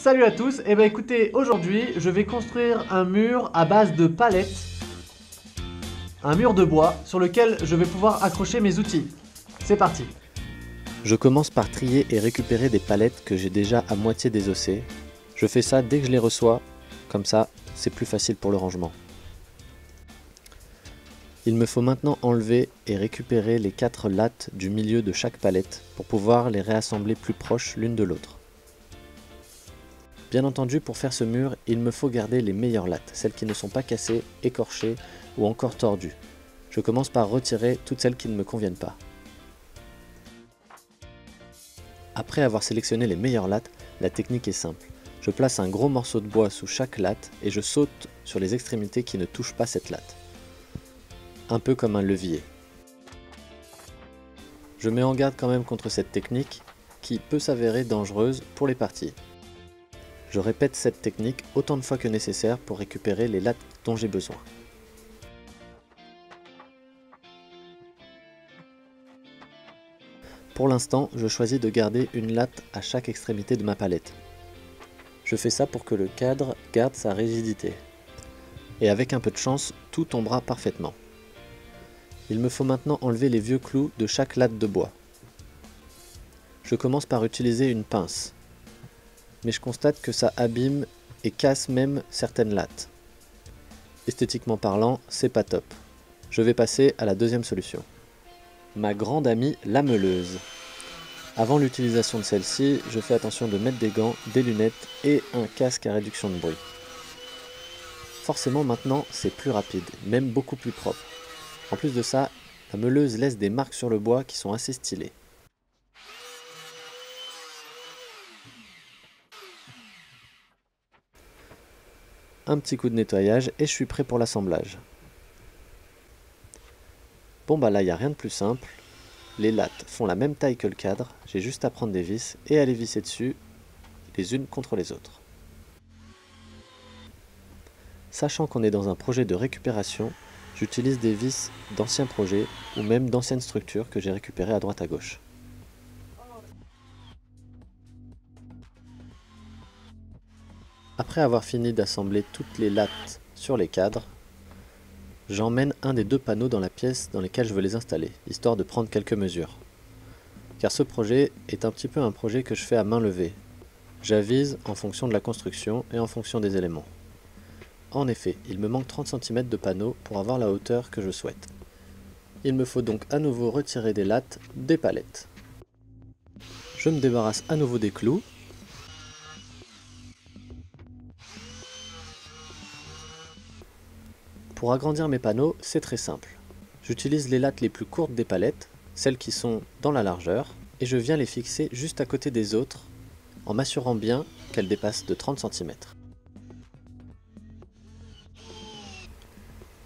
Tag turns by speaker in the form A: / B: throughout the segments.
A: Salut à tous, et écoutez, aujourd'hui je vais construire un mur à base de palettes, un mur de bois sur lequel je vais pouvoir accrocher mes outils. C'est parti.
B: Je commence par trier et récupérer des palettes que j'ai déjà à moitié désossées. Je fais ça dès que je les reçois, comme ça c'est plus facile pour le rangement. Il me faut maintenant enlever et récupérer les 4 lattes du milieu de chaque palette pour pouvoir les réassembler plus proches l'une de l'autre. Bien entendu, pour faire ce mur, il me faut garder les meilleures lattes, celles qui ne sont pas cassées, écorchées ou encore tordues. Je commence par retirer toutes celles qui ne me conviennent pas. Après avoir sélectionné les meilleures lattes, la technique est simple. Je place un gros morceau de bois sous chaque latte et je saute sur les extrémités qui ne touchent pas cette latte. Un peu comme un levier. Je mets en garde quand même contre cette technique qui peut s'avérer dangereuse pour les parties. Je répète cette technique autant de fois que nécessaire pour récupérer les lattes dont j'ai besoin. Pour l'instant, je choisis de garder une latte à chaque extrémité de ma palette. Je fais ça pour que le cadre garde sa rigidité. Et avec un peu de chance, tout tombera parfaitement. Il me faut maintenant enlever les vieux clous de chaque latte de bois. Je commence par utiliser une pince. Mais je constate que ça abîme et casse même certaines lattes. Esthétiquement parlant, c'est pas top. Je vais passer à la deuxième solution. Ma grande amie la meuleuse. Avant l'utilisation de celle-ci, je fais attention de mettre des gants, des lunettes et un casque à réduction de bruit. Forcément maintenant c'est plus rapide, même beaucoup plus propre. En plus de ça, la meuleuse laisse des marques sur le bois qui sont assez stylées. Un petit coup de nettoyage et je suis prêt pour l'assemblage. Bon bah là il n'y a rien de plus simple. Les lattes font la même taille que le cadre, j'ai juste à prendre des vis et à les visser dessus les unes contre les autres. Sachant qu'on est dans un projet de récupération, j'utilise des vis d'anciens projets ou même d'anciennes structures que j'ai récupérées à droite à gauche. Après avoir fini d'assembler toutes les lattes sur les cadres, j'emmène un des 2 panneaux dans la pièce dans laquelle je veux les installer, histoire de prendre quelques mesures. Car ce projet est un petit peu un projet que je fais à main levée. J'avise en fonction de la construction et en fonction des éléments. En effet, il me manque 30 cm de panneaux pour avoir la hauteur que je souhaite. Il me faut donc à nouveau retirer des lattes des palettes. Je me débarrasse à nouveau des clous. Pour agrandir mes panneaux, c'est très simple. J'utilise les lattes les plus courtes des palettes, celles qui sont dans la largeur, et je viens les fixer juste à côté des autres, en m'assurant bien qu'elles dépassent de 30 cm.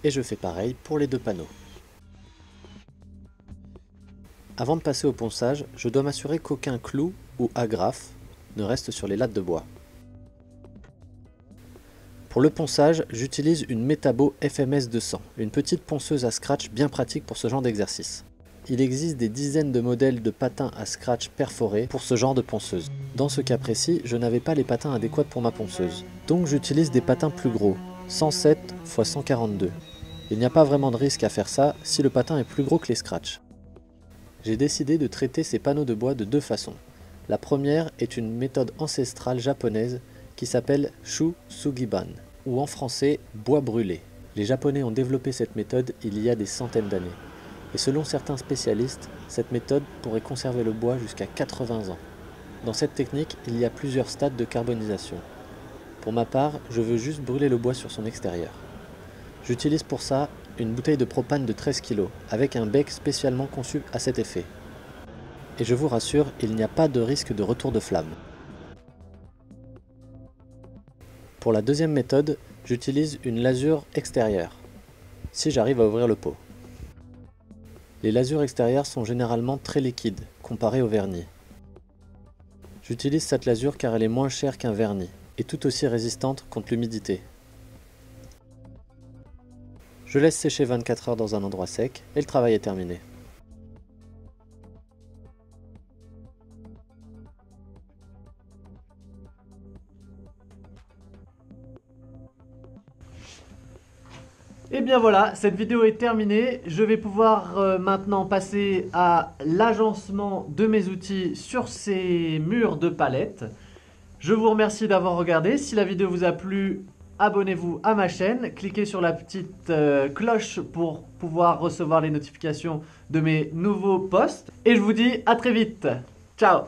B: Et je fais pareil pour les 2 panneaux. Avant de passer au ponçage, je dois m'assurer qu'aucun clou ou agrafe ne reste sur les lattes de bois. Pour le ponçage, j'utilise une Metabo FMS 200, une petite ponceuse à scratch bien pratique pour ce genre d'exercice. Il existe des dizaines de modèles de patins à scratch perforés pour ce genre de ponceuse. Dans ce cas précis, je n'avais pas les patins adéquats pour ma ponceuse. Donc j'utilise des patins plus gros, 107 x 142. Il n'y a pas vraiment de risque à faire ça si le patin est plus gros que les scratchs. J'ai décidé de traiter ces panneaux de bois de 2 façons. La première est une méthode ancestrale japonaise qui s'appelle Shu Sugiban, ou en français bois brûlé. Les Japonais ont développé cette méthode il y a des centaines d'années. Et selon certains spécialistes, cette méthode pourrait conserver le bois jusqu'à 80 ans. Dans cette technique, il y a plusieurs stades de carbonisation. Pour ma part, je veux juste brûler le bois sur son extérieur. J'utilise pour ça une bouteille de propane de 13 kg, avec un bec spécialement conçu à cet effet. Et je vous rassure, il n'y a pas de risque de retour de flamme. Pour la deuxième méthode, j'utilise une lasure extérieure, si j'arrive à ouvrir le pot. Les lasures extérieures sont généralement très liquides, comparées au vernis. J'utilise cette lasure car elle est moins chère qu'un vernis, et tout aussi résistante contre l'humidité. Je laisse sécher 24 heures dans un endroit sec, et le travail est terminé.
A: Et bien voilà, cette vidéo est terminée. Je vais pouvoir maintenant passer à l'agencement de mes outils sur ces murs de palette. Je vous remercie d'avoir regardé. Si la vidéo vous a plu, abonnez-vous à ma chaîne. Cliquez sur la petite cloche pour pouvoir recevoir les notifications de mes nouveaux posts. Et je vous dis à très vite. Ciao!